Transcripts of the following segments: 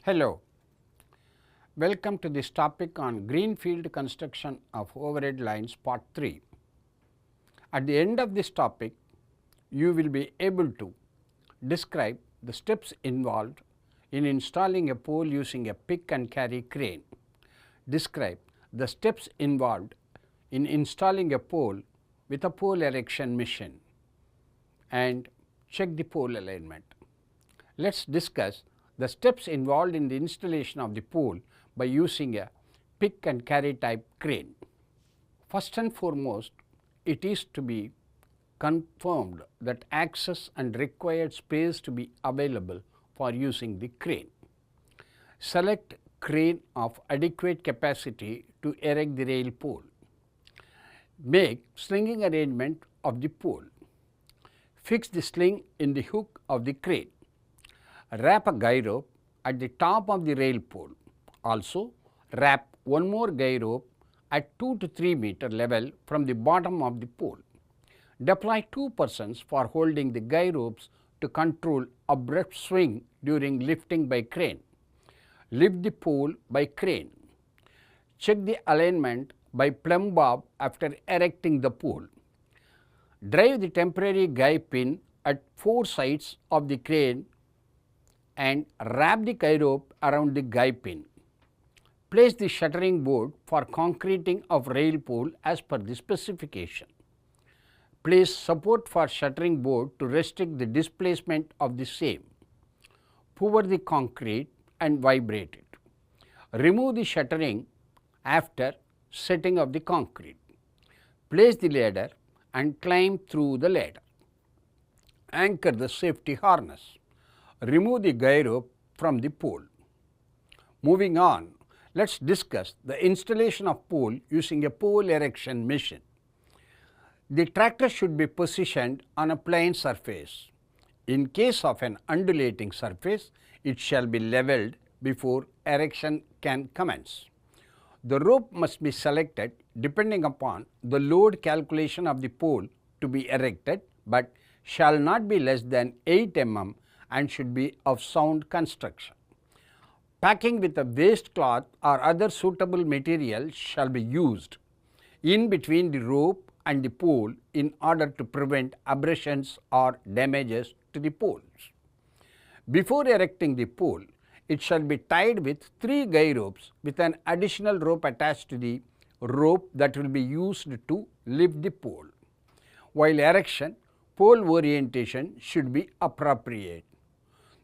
Hello, welcome to this topic on greenfield construction of overhead lines part 3. At the end of this topic, you will be able to describe the steps involved in installing a pole using a pick and carry crane, describe the steps involved in installing a pole with a pole erection machine, and check the pole alignment. Let us discuss the steps involved in the installation of the pole by using a pick and carry type crane. First and foremost, it is to be confirmed that access and required space to be available for using the crane. Select crane of adequate capacity to erect the rail pole. Make slinging arrangement of the pole. Fix the sling in the hook of the crane. Wrap a guy rope at the top of the rail pole. Also, wrap one more guy rope at 2 to 3 meter level from the bottom of the pole. Deploy 2 persons for holding the guy ropes to control abrupt swing during lifting by crane. Lift the pole by crane. Check the alignment by plumb bob after erecting the pole. Drive the temporary guy pin at 4 sides of the crane and wrap the guy rope around the guy pin. Place the shuttering board for concreting of rail pole as per the specification. Place support for shuttering board to restrict the displacement of the same. Pour the concrete and vibrate it. Remove the shuttering after setting of the concrete. Place the ladder and climb through the ladder. Anchor the safety harness. Remove the guy rope from the pole. Moving on, let us discuss the installation of pole using a pole erection machine. The tractor should be positioned on a plane surface. In case of an undulating surface, it shall be leveled before erection can commence. The rope must be selected depending upon the load calculation of the pole to be erected, but shall not be less than 8 mm and should be of sound construction. Packing with a waste cloth or other suitable material shall be used in between the rope and the pole in order to prevent abrasions or damages to the poles. Before erecting the pole, it shall be tied with 3 guy ropes with an additional rope attached to the rope that will be used to lift the pole. While erection, pole orientation should be appropriate.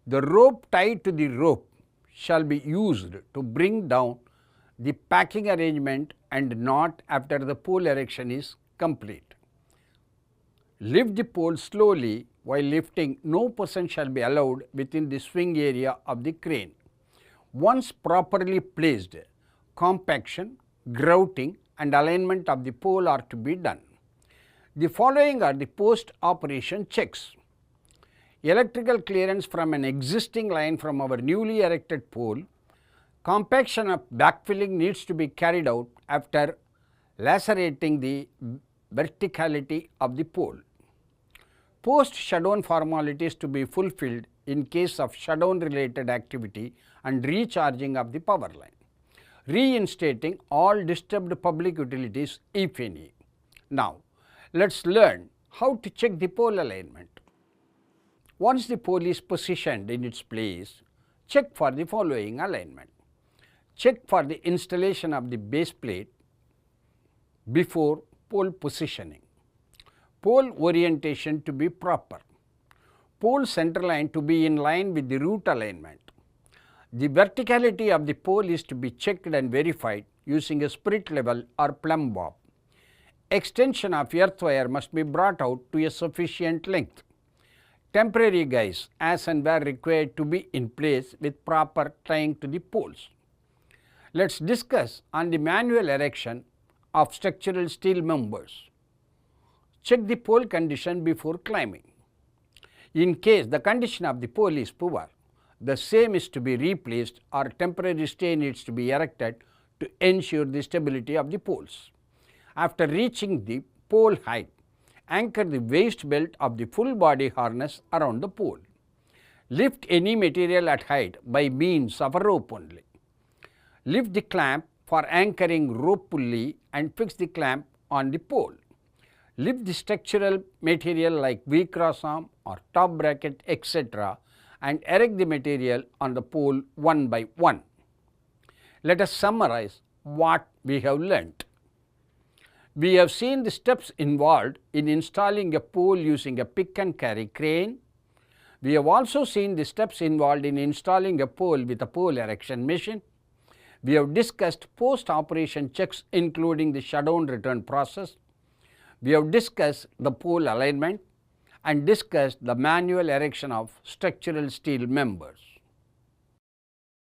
The rope tied to the rope shall be used to bring down the packing arrangement and knot after the pole erection is complete. Lift the pole slowly. While lifting, no person shall be allowed within the swing area of the crane. Once properly placed, compaction, grouting and alignment of the pole are to be done. The following are the post-operation checks. Electrical clearance from an existing line from our newly erected pole. Compaction of backfilling needs to be carried out after lacerating the verticality of the pole. Post-shutdown formalities to be fulfilled in case of shutdown related activity and recharging of the power line. Reinstating all disturbed public utilities if any. Now, let us learn how to check the pole alignment. Once the pole is positioned in its place, check for the following alignment. Check for the installation of the base plate before pole positioning. Pole orientation to be proper. Pole center line to be in line with the root alignment. The verticality of the pole is to be checked and verified using a spirit level or plumb bob. Extension of earth wire must be brought out to a sufficient length. Temporary guys as and where required to be in place with proper tying to the poles. Let us discuss on the manual erection of structural steel members. Check the pole condition before climbing. In case the condition of the pole is poor, the same is to be replaced or temporary stay needs to be erected to ensure the stability of the poles. After reaching the pole height, anchor the waist belt of the full body harness around the pole. Lift any material at height by means of a rope only. Lift the clamp for anchoring rope pulley and fix the clamp on the pole. Lift the structural material like V-cross arm or top bracket etc. and erect the material on the pole one by one. Let us summarize what we have learnt. We have seen the steps involved in installing a pole using a pick and carry crane. We have also seen the steps involved in installing a pole with a pole erection machine. We have discussed post-operation checks including the shutdown return process. We have discussed the pole alignment and discussed the manual erection of structural steel members.